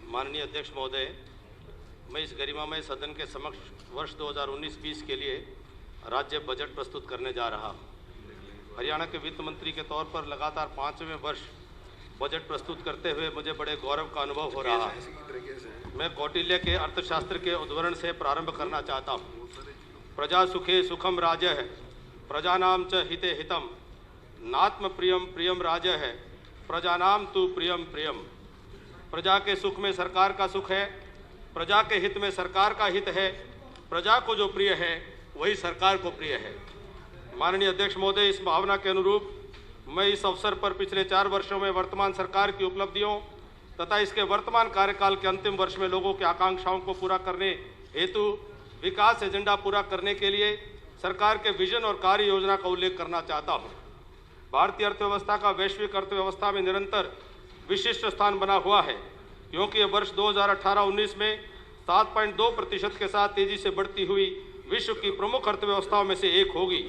माननीय अध्यक्ष महोदय, मैं इस गरिमामय सदन के समक्ष वर्ष 2019-20 के लिए राज्य बजट प्रस्तुत करने जा रहा हूँ। हरियाणा के वित्त मंत्री के तौर पर लगातार 5वें वर्ष बजट प्रस्तुत करते हुए मुझे बड़े गौरव का अनुभव हो रहा है। मैं कौटिल्य के अर्थशास्त्र के उद्धरण से प्रारंभ करना चाहता हूँ। प्रजा सुखे सुखम राजः, प्रजानाम च हिते हितम, नात्म प्रियम प्रियम राजः, प्रजानाम तु प्रियम प्रियम। प्रजा के सुख में सरकार का सुख है, प्रजा के हित में सरकार का हित है, प्रजा को जो प्रिय है वही सरकार को प्रिय है। माननीय अध्यक्ष महोदय, इस भावना के अनुरूप मैं इस अवसर पर पिछले 4 वर्षों में वर्तमान सरकार की उपलब्धियों तथा इसके वर्तमान कार्यकाल के अंतिम वर्ष में लोगों की आकांक्षाओं को पूरा करने हेतु विकास एजेंडा पूरा करने के लिए सरकार के विजन और कार्य योजना का उल्लेख करना चाहता हूँ। भारतीय अर्थव्यवस्था का वैश्विक अर्थव्यवस्था में निरंतर विशिष्ट स्थान बना हुआ है, क्योंकि वर्ष 2018-19 में 7.2% के साथ तेजी से बढ़ती हुई विश्व की प्रमुख अर्थव्यवस्थाओं में से एक होगी।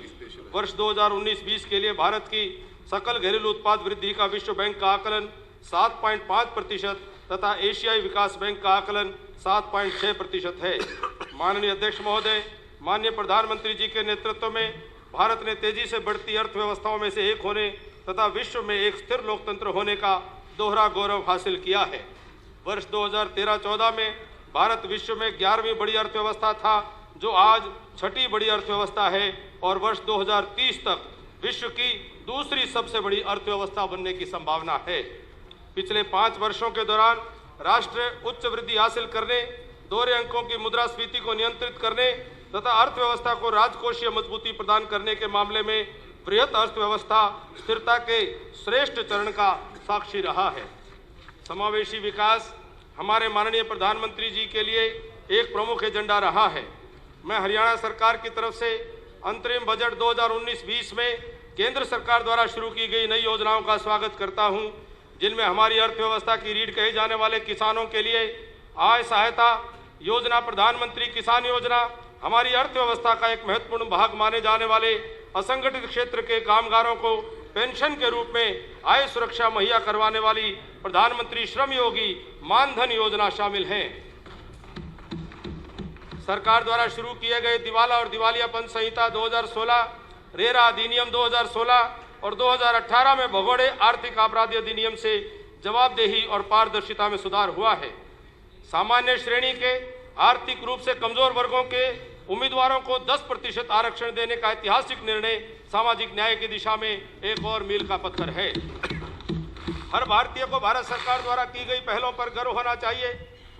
वर्ष 2019-20 के लिए भारत की सकल घरेलू उत्पाद वृद्धि का विश्व बैंक का आकलन 7.5% तथा एशियाई विकास बैंक का आकलन 7.6% है। माननीय अध्यक्ष महोदय, माननीय प्रधानमंत्री जी के नेतृत्व में भारत ने तेजी से बढ़ती अर्थव्यवस्थाओं में से एक होने तथा विश्व में एक स्थिर लोकतंत्र होने का दोहरा गौरव हासिल किया है। वर्ष 2013-14 में भारत विश्व में 11वीं बड़ी अर्थव्यवस्था था, जो आज 6ठी बड़ी अर्थव्यवस्था है और वर्ष 2030 तक विश्व की दूसरी सबसे बड़ी अर्थव्यवस्था बनने की संभावना है। पिछले 5 वर्षों के दौरान राष्ट्र उच्च वृद्धि हासिल करने, दोहरे अंकों की मुद्रास्फीति को नियंत्रित करने तथा अर्थव्यवस्था को राजकोषीय मजबूती प्रदान करने के मामले में बृहत अर्थव्यवस्था स्थिरता के श्रेष्ठ चरण का साक्षी रहा है। समावेशी विकास हमारे माननीय प्रधानमंत्री जी के लिए एक प्रमुख एजेंडा रहा है। मैं हरियाणा सरकार की तरफ से अंतरिम बजट 2019-20 में केंद्र सरकार द्वारा शुरू की गई नई योजनाओं का स्वागत करता हूं, जिनमें हमारी अर्थव्यवस्था की रीढ़ कहे जाने वाले किसानों के लिए आय सहायता योजना, प्रधानमंत्री किसान योजना, हमारी अर्थव्यवस्था का एक महत्वपूर्ण भाग माने जाने वाले असंगठित क्षेत्र के कामगारों को पेंशन के रूप में आय सुरक्षा मुहैया करवाने वाली प्रधानमंत्री श्रम योगी मानधन योजना शामिल हैं। सरकार द्वारा शुरू किए गए दिवाला और दिवालियापन संहिता 2016, रेरा अधिनियम 2016 और 2018 में भगोड़े आर्थिक अपराध अधिनियम से जवाबदेही और पारदर्शिता में सुधार हुआ है। सामान्य श्रेणी के आर्थिक रूप से कमजोर वर्गों के उम्मीदवारों को 10% आरक्षण देने का ऐतिहासिक निर्णय सामाजिक न्याय की दिशा में एक और मील का पत्थर है। हर भारतीय को भारत सरकार द्वारा की गई पहलों पर गर्व होना चाहिए,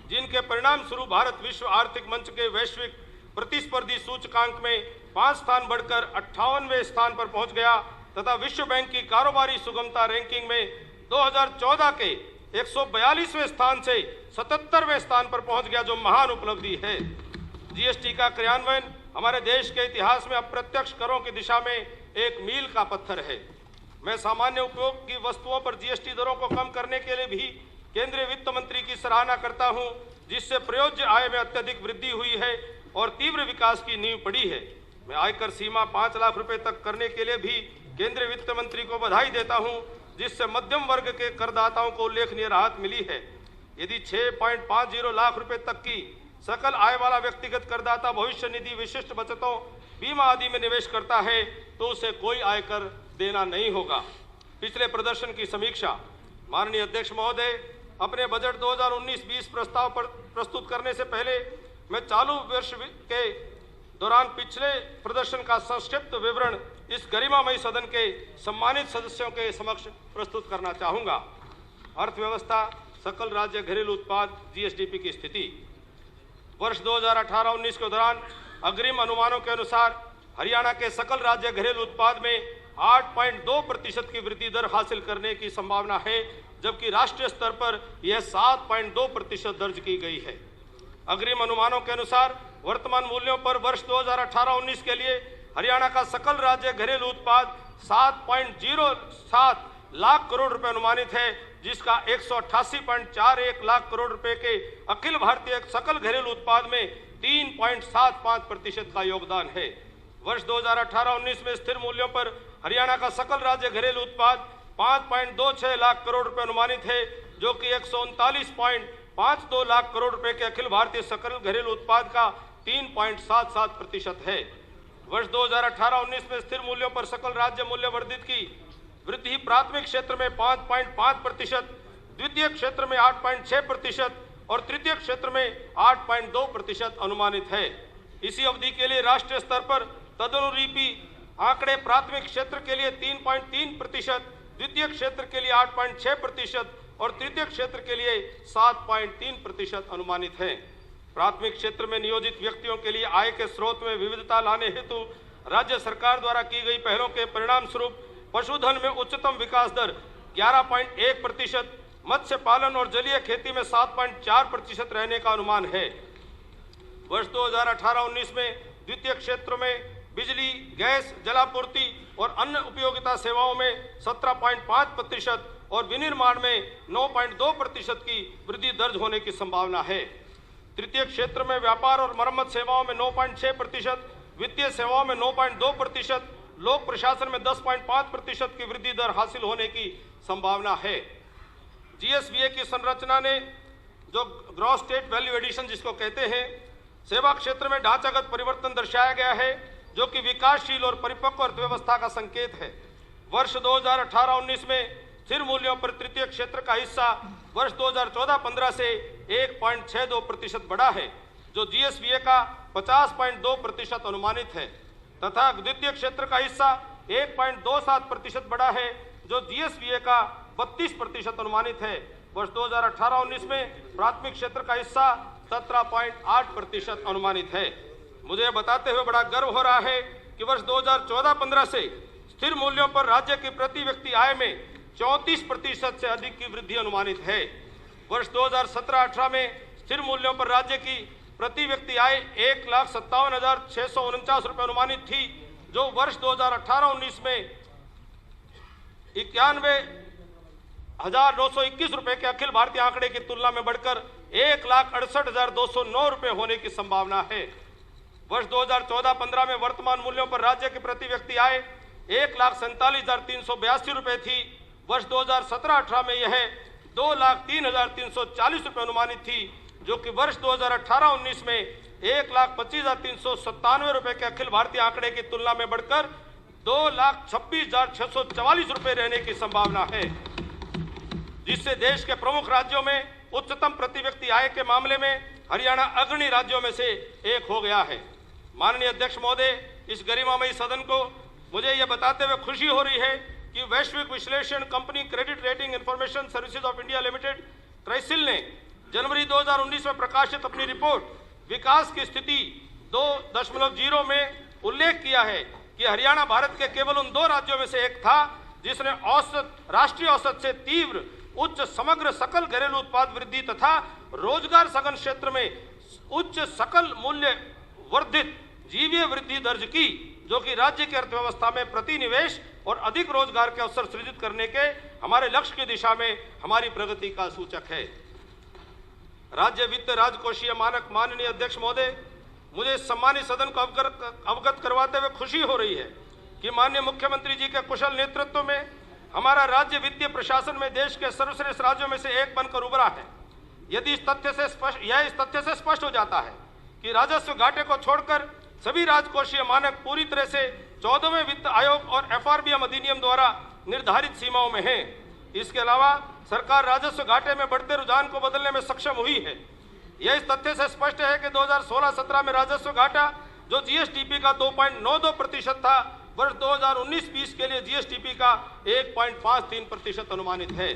जिनके परिणाम स्वरूप भारत विश्व आर्थिक मंच के वैश्विक प्रतिस्पर्धी सूचकांक में 5 स्थान बढ़कर 58वें स्थान पर पहुंच गया तथा विश्व बैंक की कारोबारी सुगमता रैंकिंग में 2014 के 142वें स्थान से 77वें स्थान पर पहुंच गया, जो महान उपलब्धि है। जीएसटी का क्रियान्वयन हमारे देश के इतिहास में अप्रत्यक्ष करों की दिशा में एक मील का पत्थर है। मैं सामान्य उपयोग की वस्तुओं पर जीएसटी दरों को कम करने के लिए भी केंद्रीय वित्त मंत्री की सराहना करता हूं, जिससे प्रयोज्य आय में अत्यधिक वृद्धि हुई है और तीव्र विकास की नींव पड़ी है। मैं आयकर सीमा 5 लाख रुपए तक करने के लिए भी केंद्रीय वित्त मंत्री को बधाई देता हूं, जिससे मध्यम वर्ग के करदाताओं को उल्लेखनीय राहत मिली है। यदि 6.50 लाख रुपए तक की सकल आय वाला व्यक्तिगत करदाता भविष्य निधि, विशिष्ट बचतों, बीमा आदि में निवेश करता है तो उसे कोई आयकर देना नहीं होगा। पिछले प्रदर्शन की समीक्षा। माननीय अध्यक्ष महोदय, अपने बजट 2019-20 प्रस्ताव पर प्रस्तुत करने से पहले मैं चालू वर्ष के दौरान पिछले प्रदर्शन का संक्षिप्त विवरण इस गरिमामयी सदन के सम्मानित सदस्यों के समक्ष प्रस्तुत करना चाहूँगा। अर्थव्यवस्था, सकल राज्य घरेलू उत्पाद जीएसडीपी की स्थिति। वर्ष 2018-19 के दौरान अग्रिम अनुमानों के अनुसार हरियाणा के सकल राज्य घरेलू उत्पाद में 8.2% की वृद्धि दर हासिल करने की संभावना है, जबकि राष्ट्रीय स्तर पर यह 7.2% दर्ज की गई है। अग्रिम अनुमानों के अनुसार वर्तमान मूल्यों पर वर्ष 2018-19 के लिए हरियाणा का सकल राज्य घरेलू उत्पाद 7.07 लाख करोड़ रुपए अनुमानित है, जिसका 188.41 लाख करोड़ रुपए के अखिल भारतीय सकल घरेलू उत्पाद में 3.75% का योगदान है। वर्ष 2018-19 में स्थिर मूल्यों पर हरियाणा का सकल राज्य घरेलू उत्पाद 5.26 लाख करोड़ रुपए अनुमानित है, जो कि 139 52 लाख करोड़ रुपए के अखिल भारतीय सकल घरेलू उत्पाद का 3.77% है। वर्ष 2018-19 में स्थिर मूल्यों पर सकल राज्य मूल्य वर्धित की वृद्धि प्राथमिक क्षेत्र में 5.5%, द्वितीय क्षेत्र में 8.6% और तृतीय क्षेत्र में 8.2% अनुमानित है। इसी अवधि के लिए राष्ट्रीय स्तर पर तदनुरूपी आंकड़े प्राथमिक क्षेत्र के लिए 3.3%, द्वितीय क्षेत्र के लिए 8.6% और तृतीय क्षेत्र के लिए 7.3% अनुमानित है। प्राथमिक क्षेत्र में नियोजित व्यक्तियों के लिए आय के स्रोत में विविधता लाने हेतु राज्य सरकार द्वारा की गई पहलों के परिणाम स्वरूप पशुधन में उच्चतम विकास दर 11.1%, मत्स्य पालन और जलीय खेती में 7.4% रहने का अनुमान है। वर्ष 2018-19 में द्वितीय क्षेत्र में बिजली, गैस, जलापूर्ति और अन्य उपयोगिता सेवाओं में 17.5% और विनिर्माण में 9.2% की वृद्धि दर्ज होने की संभावना है। तृतीय क्षेत्र में व्यापार और मरम्मत सेवाओं में 9.6%, वित्तीय सेवाओं में 9.2%, लोक प्रशासन में 10.5% की वृद्धि दर हासिल होने की संभावना है। जीएसवीए की संरचना ने जो ग्रॉस स्टेट वैल्यू एडिशन जिसको कहते हैं, सेवा क्षेत्र में ढांचागत परिवर्तन दर्शाया गया है जो कि विकासशील और परिपक्व अर्थव्यवस्था का संकेत है। वर्ष 2018-19 में स्थिर मूल्यों पर तृतीय क्षेत्र का हिस्सा वर्ष 2014-15 से 1.62% बढ़ा है, जो जीएसवीए का 50.2% अनुमानित है, तथा द्वितीय क्षेत्र का हिस्सा 1.27% बढ़ा है, जो जीएसवीए का 32% अनुमानित है। वर्ष 2018-19 में प्राथमिक क्षेत्र का हिस्सा 17.8% अनुमानित है। मुझे बताते हुए बड़ा गर्व हो रहा है कि वर्ष 2014-15 से स्थिर मूल्यों पर राज्य की प्रति व्यक्ति आय में 34% से अधिक की वृद्धि अनुमानित है। वर्ष 2017-18 में स्थिर मूल्यों पर राज्य की प्रति व्यक्ति आय 1,57,649 रुपये अनुमानित थी, जो वर्ष 2018-19 में 91,921 रुपये के अखिल भारतीय आंकड़े की तुलना में बढ़कर 1,68,209 रुपये होने की संभावना है। वर्ष 2014-15 में वर्तमान मूल्यों पर राज्य की प्रति व्यक्ति आय 1,47,382 रुपये थी। वर्ष 2017-18 में यह 2,03,340 रुपये अनुमानित थी, जो कि वर्ष 2018-19 में 1,25,397 रुपये के अखिल भारतीय आंकड़े की तुलना में बढ़कर 2,26,644 रुपये रहने की संभावना है, जिससे देश के प्रमुख राज्यों में उच्चतम प्रति व्यक्ति आय के मामले में हरियाणा अग्रणी राज्यों में से एक हो गया है। माननीय अध्यक्ष महोदय, इस गरिमामयी सदन को मुझे यह बताते हुए खुशी हो रही है कि वैश्विक विश्लेषण company credit rating information services of India limited CRISIL ने जनवरी 2019 में प्रकाशित अपनी रिपोर्ट विकास की स्थिति 2.0 में उल्लेख किया है कि हरियाणा भारत के केवल उन 2 राज्यों में से एक था जिसने राष्ट्रीय औसत से तीव्र उच्च समग्र सकल घरेलू उत्पाद वृद्धि तथा रोजगार सघन क्षेत्र में उच्च सकल मूल्य वर्धित जीवीय वृद्धि दर्ज की, जो कि राज्य की अर्थव्यवस्था में प्रतिनिवेश और अधिक रोजगार के अवसर सृजित करने के हमारे लक्ष्य की दिशा में हमारी प्रगति का सूचक है। राज्य वित्त राजकोषीय मानक माननीय अध्यक्ष महोदय, मुझे सम्मानित सदन को अवगत करवाते हुए खुशी हो रही है कि माननीय मुख्यमंत्री जी के कुशल नेतृत्व में हमारा राज्य वित्तीय प्रशासन में देश के सर्वश्रेष्ठ राज्यों में से एक बनकर उभरा है। यदि इस तथ्य से स्पष्ट हो जाता है कि राजस्व घाटे को छोड़कर सभी राजकोषीय मानक पूरी तरह से 14वें वित्त आयोग और एफआरबीएम अधिनियम द्वारा निर्धारित सीमाओं में हैं। इसके अलावा सरकार राजस्व घाटे में बढ़ते रुझान को बदलने में सक्षम हुई है। यह इस तथ्य से स्पष्ट है कि 2016-17 में राजस्व घाटा जो जीएसडीपी का 2.92% था, वर्ष 2019-20 के लिए जीएसडीपी का 1.53% अनुमानित है।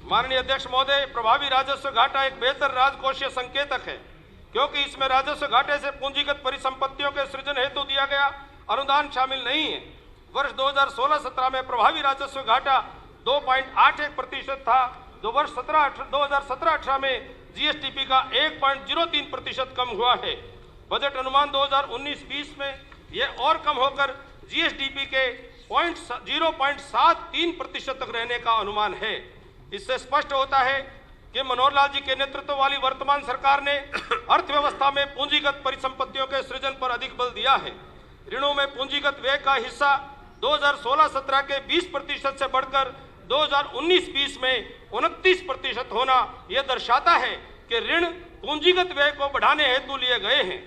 माननीय अध्यक्ष महोदय, प्रभावी राजस्व घाटा एक बेहतर राजकोषीय संकेतक है, क्योंकि इसमें राजस्व घाटे से पूंजीगत परिसंपत्तियों के सृजन हेतु दिया गया अनुदान शामिल नहीं है। वर्ष 2016-17 में प्रभावी राजस्व घाटा 2.81% था, जो वर्ष 2017-18 में जीएसडीपी का 1.03% कम हुआ है। बजट अनुमान 2019-20 में यह और कम होकर जीएसडीपी के 0.73% तक रहने का अनुमान है। इससे स्पष्ट होता है कि मनोहर लाल जी के नेतृत्व वाली वर्तमान सरकार ने अर्थव्यवस्था में पूंजीगत परिसंपत्तियों के सृजन पर अधिक बल दिया है। ऋणों में पूंजीगत व्यय का हिस्सा 2016-17 के 20% से बढ़कर 2019-20 में 29% होना यह दर्शाता है कि ऋण पूंजीगत व्यय को बढ़ाने हेतु लिए गए हैं।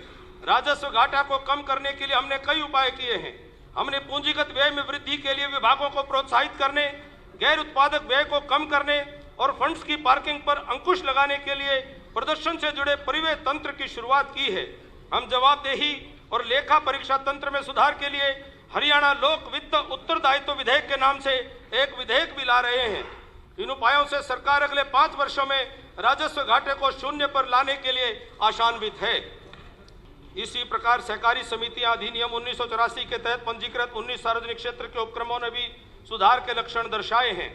राजस्व घाटा को कम करने के लिए हमने कई उपाय किए हैं। हमने पूंजीगत व्यय में वृद्धि के लिए विभागों को प्रोत्साहित करने, गैर उत्पादक व्यय को कम करने और फंड्स की पार्किंग पर अंकुश लगाने के लिए प्रदर्शन से जुड़े परिव्यय तंत्र की शुरुआत की है। हम जवाबदेही और लेखा परीक्षा तंत्र में सुधार के लिए हरियाणा लोक वित्त उत्तरदायित्व विधेयक के नाम से एक विधेयक भी ला रहे हैं। इन उपायों से सरकार अगले 5 वर्षों में राजस्व घाटे को शून्य पर लाने के लिए आशान्वित है। इसी प्रकार सहकारी समितियां अधिनियम 1984 के तहत पंजीकृत 19 सार्वजनिक क्षेत्र के उपक्रमों ने भी सुधार के लक्षण दर्शाए हैं।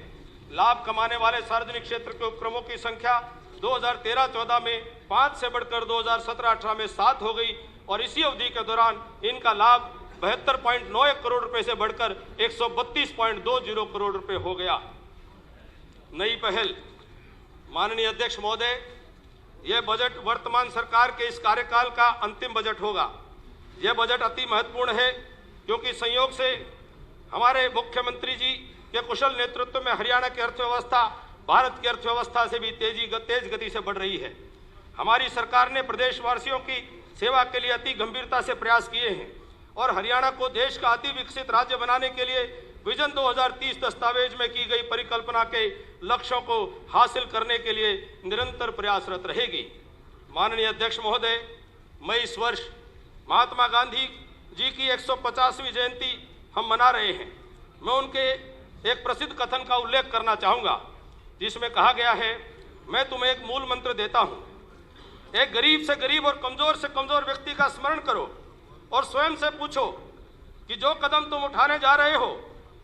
लाभ कमाने वाले सार्वजनिक क्षेत्र के उपक्रमों की संख्या 2013-14 में 5 से बढ़कर 2017-18 में 7 हो गई और इसी अवधि के दौरान इनका लाभ 72.91 करोड़ रुपए से बढ़कर 132.20 करोड़ रुपए हो गया। नई पहल, माननीय अध्यक्ष महोदय, यह बजट वर्तमान सरकार के इस कार्यकाल का अंतिम बजट होगा। यह बजट अति महत्वपूर्ण है क्योंकि संयोग से हमारे मुख्यमंत्री जी के कुशल नेतृत्व में हरियाणा की अर्थव्यवस्था भारत की अर्थव्यवस्था से भी तेज गति से बढ़ रही है। हमारी सरकार ने प्रदेशवासियों की सेवा के लिए अति गंभीरता से प्रयास किए हैं और हरियाणा को देश का अति विकसित राज्य बनाने के लिए विजन 2030 दस्तावेज में की गई परिकल्पना के लक्ष्यों को हासिल करने के लिए निरंतर प्रयासरत रहेगी। माननीय अध्यक्ष महोदय, मैं इस वर्ष महात्मा गांधी जी की 150वीं जयंती हम मना रहे हैं। मैं उनके एक प्रसिद्ध कथन का उल्लेख करना चाहूँगा जिसमें कहा गया है, मैं तुम्हें एक मूल मंत्र देता हूँ, एक गरीब से गरीब और कमजोर से कमजोर व्यक्ति का स्मरण करो और स्वयं से पूछो कि जो कदम तुम उठाने जा रहे हो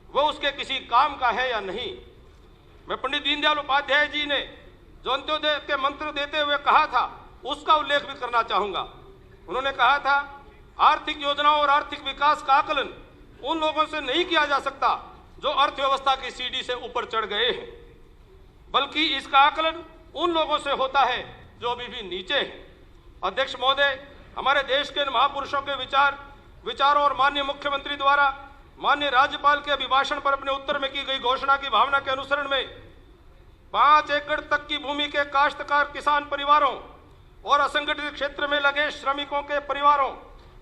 वो उसके किसी काम का है या नहीं। मैं पंडित दीनदयाल उपाध्याय जी ने जो अंत्योदय के मंत्र देते हुए कहा था उसका उल्लेख भी करना चाहूँगा। उन्होंने कहा था, आर्थिक योजनाओं और आर्थिक विकास का आकलन उन लोगों से नहीं किया जा सकता जो अर्थव्यवस्था की सीढ़ी से ऊपर चढ़ गए हैं, बल्कि इसका आकलन उन लोगों से होता है जो अभी भी नीचे हैं। अध्यक्ष महोदय, हमारे देश के महापुरुषों के विचारों और माननीय मुख्यमंत्री द्वारा माननीय राज्यपाल के अभिभाषण पर अपने उत्तर में की गई घोषणा की भावना के अनुसरण में 5 एकड़ तक की भूमि के काश्तकार किसान परिवारों और असंगठित क्षेत्र में लगे श्रमिकों के परिवारों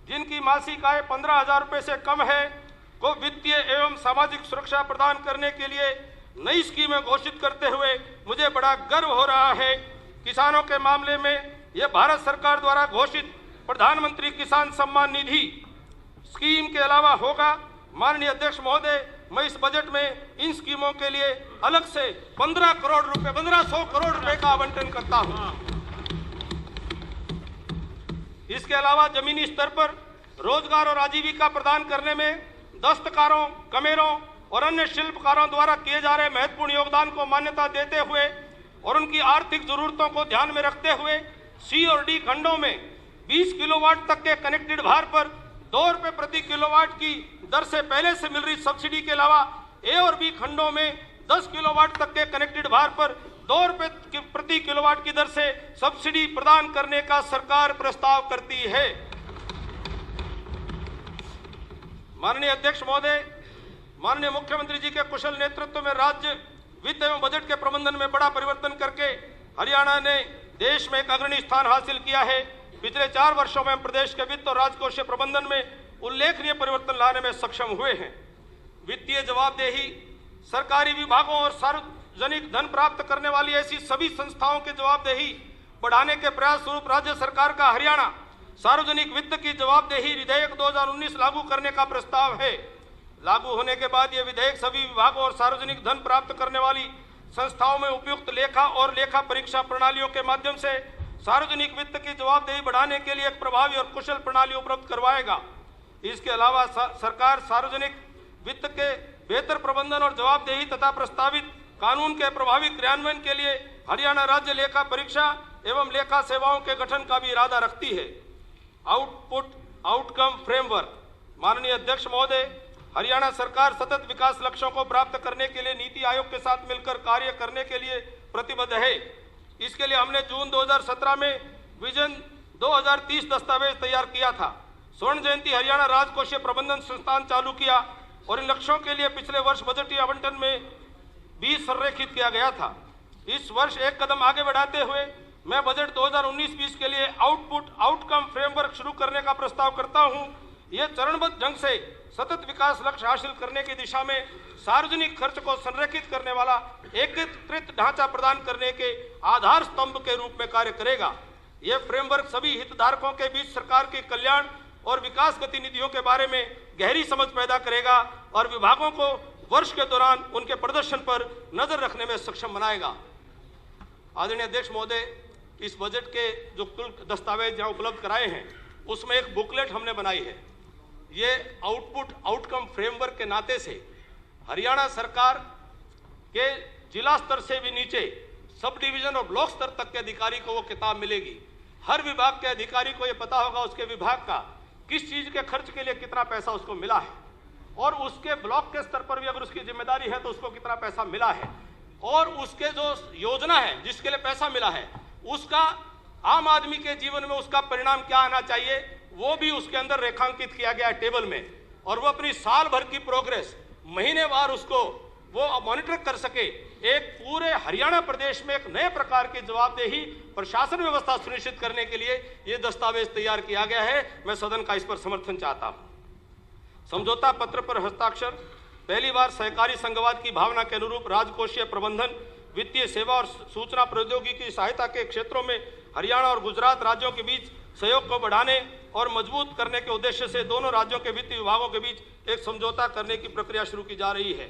जिनकी मासिक आय 15,000 रुपये से कम है को वित्तीय एवं सामाजिक सुरक्षा प्रदान करने के लिए नई स्कीमें घोषित करते हुए मुझे बड़ा गर्व हो रहा है। किसानों के मामले में यह भारत सरकार द्वारा घोषित प्रधानमंत्री किसान सम्मान निधि स्कीम के अलावा होगा। माननीय अध्यक्ष महोदय, मैं इस बजट में इन स्कीमों के लिए अलग से 1500 करोड़ रुपए का आवंटन करता हूं। इसके अलावा जमीनी स्तर पर रोजगार और आजीविका प्रदान करने में दस्तकारों, कमेरों और अन्य शिल्पकारों द्वारा किए जा रहे महत्वपूर्ण योगदान को मान्यता देते हुए और उनकी आर्थिक जरूरतों को ध्यान में रखते हुए सी और डी खंडों में 20 किलोवाट तक के कनेक्टेड भार पर 2 रुपये प्रति किलोवाट की दर से पहले से मिल रही सब्सिडी के अलावा ए और बी खंडों में 10 किलोवाट तक के कनेक्टेड भार पर 2 रुपये प्रति किलोवाट की दर से सब्सिडी प्रदान करने का सरकार प्रस्ताव करती है। माननीय अध्यक्ष महोदय, माननीय मुख्यमंत्री जी के कुशल नेतृत्व में राज्य वित्त एवं बजट के प्रबंधन में बड़ा परिवर्तन करके हरियाणा ने देश में एक अग्रणी स्थान हासिल किया है। पिछले 4 वर्षों में हम प्रदेश के वित्त और राजकोषीय प्रबंधन में उल्लेखनीय परिवर्तन लाने में सक्षम हुए हैं। वित्तीय जवाबदेही, सरकारी विभागों और सार्वजनिक धन प्राप्त करने वाली ऐसी सभी संस्थाओं की जवाबदेही बढ़ाने के प्रयास स्वरूप राज्य सरकार का हरियाणा सार्वजनिक वित्त की जवाबदेही विधेयक 2019 लागू करने का प्रस्ताव है। लागू होने के बाद यह विधेयक सभी विभागों और सार्वजनिक धन प्राप्त करने वाली संस्थाओं में उपयुक्त लेखा और लेखा परीक्षा प्रणालियों के माध्यम से सार्वजनिक वित्त की जवाबदेही बढ़ाने के लिए एक प्रभावी और कुशल प्रणाली उपलब्ध करवाएगा। इसके अलावा सरकार सार्वजनिक वित्त के बेहतर प्रबंधन और जवाबदेही तथा प्रस्तावित कानून के प्रभावी क्रियान्वयन के लिए हरियाणा राज्य लेखा परीक्षा एवं लेखा सेवाओं के गठन का भी इरादा रखती है। आउटकम फ्रेमवर्क, माननीय अध्यक्ष महोदय, हरियाणा सरकार सतत विकास लक्ष्यों को प्राप्त करने के लिए नीति आयोग के साथ मिलकर कार्य करने के लिए प्रतिबद्ध है। इसके लिए हमने जून 2017 में विजन 2030 दस्तावेज तैयार किया था। स्वर्ण जयंती हरियाणा राजकोषीय प्रबंधन संस्थान चालू किया और इन लक्ष्यों के लिए पिछले वर्ष बजटीय आवंटन में 20 संरेखित किया गया था। इस वर्ष एक कदम आगे बढ़ाते हुए मैं बजट 2019-20 के लिए आउटकम फ्रेमवर्क शुरू करने का प्रस्ताव करता हूं। यह चरणबद्ध ढंग से सतत विकास लक्ष्य हासिल करने की दिशा में सार्वजनिक खर्च को संरेखित करने वाला एकीकृत ढांचा प्रदान करने के आधार स्तंभ के रूप में कार्य करेगा। यह फ्रेमवर्क सभी हितधारकों के बीच सरकार के कल्याण और विकास गतिविधियों के बारे में गहरी समझ पैदा करेगा और विभागों को वर्ष के दौरान उनके प्रदर्शन पर नजर रखने में सक्षम बनाएगा। आदरणीय अध्यक्ष महोदय, इस बजट के जो कुल दस्तावेज यहाँ उपलब्ध कराए हैं उसमें एक बुकलेट हमने बनाई है। ये आउटकम फ्रेमवर्क के नाते से हरियाणा सरकार के जिला स्तर से भी नीचे सब डिवीजन और ब्लॉक स्तर तक के अधिकारी को वो किताब मिलेगी। हर विभाग के अधिकारी को ये पता होगा उसके विभाग का किस चीज के खर्च के लिए कितना पैसा उसको मिला है और उसके ब्लॉक के स्तर पर भी अगर उसकी जिम्मेदारी है तो उसको कितना पैसा मिला है और उसके जो योजना है जिसके लिए पैसा मिला है उसका आम आदमी के जीवन में उसका परिणाम क्या आना चाहिए वो भी उसके अंदर रेखांकित किया गया है टेबल में, और वो अपनी साल भर की प्रोग्रेस महीनेवार उसको वो मॉनिटर कर सके। एक पूरे हरियाणा प्रदेश में एक नए प्रकार की जवाबदेही प्रशासन व्यवस्था सुनिश्चित करने के लिए ये दस्तावेज तैयार किया गया है। मैं सदन का इस पर समर्थन चाहता हूं। समझौता पत्र पर हस्ताक्षर पहली बार सहकारी संघवाद की भावना के अनुरूप राजकोषीय प्रबंधन, वित्तीय सेवा और सूचना प्रौद्योगिकी की सहायता के क्षेत्रों में हरियाणा और गुजरात राज्यों के बीच सहयोग को बढ़ाने और मजबूत करने के उद्देश्य से दोनों राज्यों के वित्तीय विभागों के बीच एक समझौता करने की प्रक्रिया शुरू की जा रही है।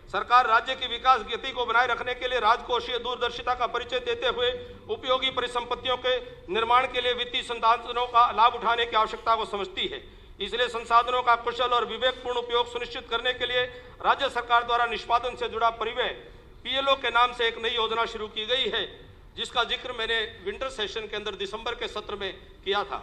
सरकार राज्य की विकास गति को बनाए रखने के लिए राजकोषीय दूरदर्शिता का परिचय देते हुए उपयोगी परिसंपत्तियों के निर्माण के लिए वित्तीय संसाधनों का लाभ उठाने की आवश्यकता को समझती है। इसलिए संसाधनों का कुशल और विवेकपूर्ण उपयोग सुनिश्चित करने के लिए राज्य सरकार द्वारा निष्पादन से जुड़ा परिव्यय पीएलओ के नाम से एक नई योजना शुरू की गई है, जिसका जिक्र मैंने विंटर सेशन के अंदर दिसंबर के सत्र में किया था।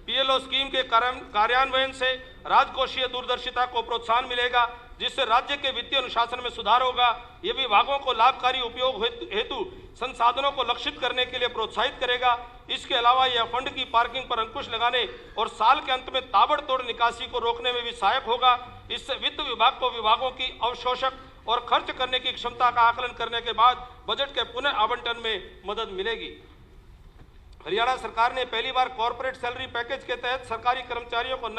पीएलओ स्कीम के कार्यान्वयन से राजकोषीय दूरदर्शिता को प्रोत्साहन मिलेगा, जिससे राज्य के वित्तीय अनुशासन में सुधार होगा। ये विभागों को लाभकारी उपयोग हेतु संसाधनों को लक्षित करने के लिए प्रोत्साहित करेगा। इसके अलावा यह फंड की पार्किंग पर अंकुश लगाने और साल के अंत में ताबड़तोड़ निकासी को रोकने में भी सहायक होगा। इससे वित्त विभाग को विभागों की अवशोषक और खर्च करने की क्षमता का आकलन करने के बाद बजट के पुनः आवंटन में मदद मिलेगी। हरियाणा सरकार ने पहली बार कॉर्पोरेट सैलरी पैकेज के तहत सरकारी कर्मचारियों को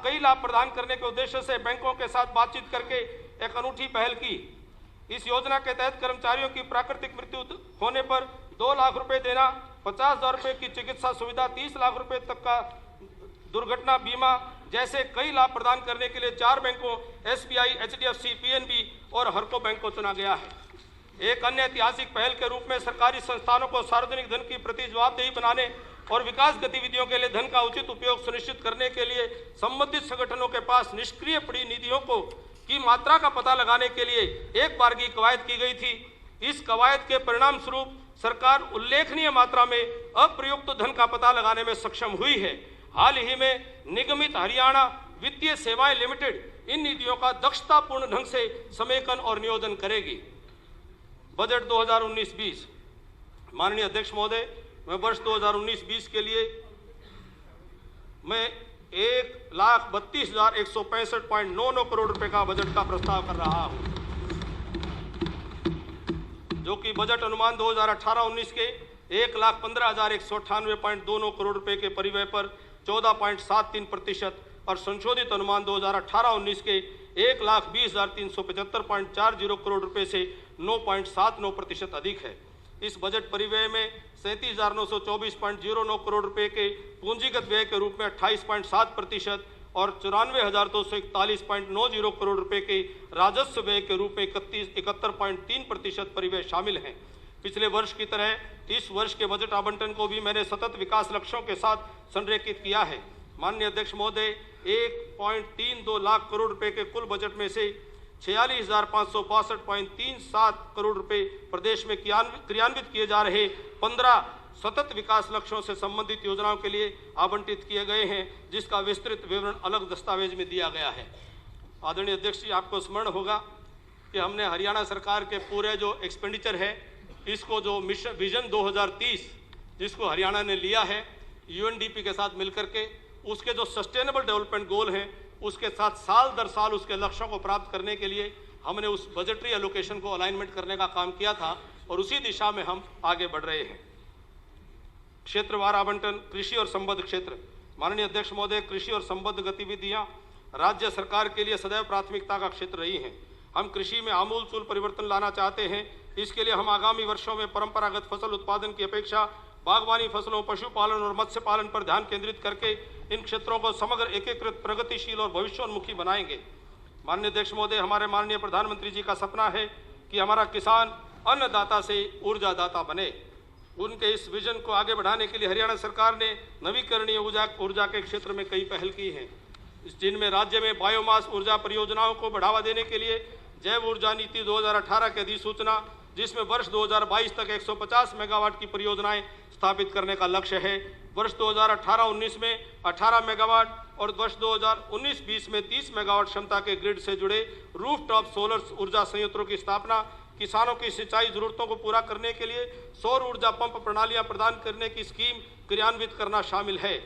कई लाभ प्रदान करने के उद्देश्य से बैंकों के साथ बातचीत करके एक अनूठी पहल की। इस योजना के तहत कर्मचारियों की प्राकृतिक मृत्यु होने पर 2 लाख रुपए देना, 50,000 रुपए की चिकित्सा सुविधा, 30 लाख रुपए तक का दुर्घटना बीमा जैसे कई लाभ प्रदान करने के लिए 4 बैंकों एसबीआई, एचडीएफसी, पीएनबी और हरको बैंक को चुना गया है। एक अन्य ऐतिहासिक पहल के रूप में सरकारी संस्थानों को सार्वजनिक धन की प्रति जवाबदेही बनाने और विकास गतिविधियों के लिए धन का उचित उपयोग सुनिश्चित करने के लिए संबंधित संगठनों के पास निष्क्रिय पड़ी निधियों की मात्रा का पता लगाने के लिए एक बार की कवायद की गई थी। इस कवायद के परिणाम स्वरूप सरकार उल्लेखनीय मात्रा में अप्रयुक्त धन का पता लगाने में सक्षम हुई है। हाल ही में निगमित हरियाणा वित्तीय सेवाएं लिमिटेड इन निधियों का दक्षतापूर्ण ढंग से समेकन और नियोजन करेगी। बजट 2019-20 माननीय अध्यक्ष महोदय, मैं वर्ष 2019-20 के लिए मैं 1,32,165.99 करोड़ रुपए का बजट का प्रस्ताव कर रहा हूं, जो कि बजट अनुमान 2018-19 के 1,15,198.29 करोड़ रुपए के परिव्यय पर 14.73% और संशोधित अनुमान 2018-19 के 1,20,375.40 करोड़ रुपए से 9.79% अधिक है। इस बजट परिव्यय में 37,924.09 करोड़ रुपए के पूंजीगत व्यय के रूप में 28.7% और 94,241.90 करोड़ रुपए के राजस्व व्यय के रूप में 71.3% परिव्यय शामिल हैं। पिछले वर्ष की तरह इस वर्ष के बजट आवंटन को भी मैंने सतत विकास लक्ष्यों के साथ संरेखित किया है। माननीय अध्यक्ष महोदय, 1.32 लाख करोड़ रुपए के कुल बजट में से 46,562.37 करोड़ रुपए प्रदेश में क्रियान्वित किए जा रहे 15 सतत विकास लक्ष्यों से संबंधित योजनाओं के लिए आवंटित किए गए हैं, जिसका विस्तृत विवरण अलग दस्तावेज में दिया गया है। आदरणीय अध्यक्ष जी, आपको स्मरण होगा कि हमने हरियाणा सरकार के पूरे जो एक्सपेंडिचर है, इसको जो मिशन विजन 2030 जिसको हरियाणा ने लिया है यूएनडीपी के साथ मिलकर के, उसके जो सस्टेनेबल डेवलपमेंट गोल हैं उसके साथ साल दर साल उसके लक्ष्यों को प्राप्त करने के लिए हमने उस बजटरी एलोकेशन को अलाइनमेंट करने का काम किया था और उसी दिशा में हम आगे बढ़ रहे हैं। क्षेत्रवार आवंटन, कृषि और संबद्ध क्षेत्र। माननीय अध्यक्ष महोदय, कृषि और संबद्ध गतिविधियां राज्य सरकार के लिए सदैव प्राथमिकता का क्षेत्र रही हैं। हम कृषि में आमूल-चूल परिवर्तन लाना चाहते हैं। इसके लिए हम आगामी वर्षों में परंपरागत फसल उत्पादन की अपेक्षा बागवानी फसलों, पशुपालन और मत्स्य पालन पर ध्यान केंद्रित करके इन क्षेत्रों को समग्र, एकीकृत, प्रगतिशील और भविष्योन्मुखी बनाएंगे। माननीय अध्यक्ष महोदय, हमारे माननीय प्रधानमंत्री जी का सपना है कि हमारा किसान अन्नदाता से ऊर्जादाता बने। उनके इस विजन को आगे बढ़ाने के लिए हरियाणा सरकार ने नवीकरणीय ऊर्जा के क्षेत्र में कई पहल की हैं, जिनमें राज्य में बायोमास ऊर्जा परियोजनाओं को बढ़ावा देने के लिए जैव ऊर्जा नीति 2018 की अधिसूचना, जिसमें वर्ष 2022 तक 150 मेगावाट की परियोजनाएं स्थापित करने का लक्ष्य है। वर्ष 2018-19 में 18 मेगावाट और वर्ष 2019-20 में 30 मेगावाट क्षमता के ग्रिड से जुड़े रूफटॉप सोलर ऊर्जा संयंत्रों की स्थापना, किसानों की सिंचाई जरूरतों को पूरा करने के लिए सौर ऊर्जा पंप प्रणालियां प्रदान करने की स्कीम क्रियान्वित करना शामिल है।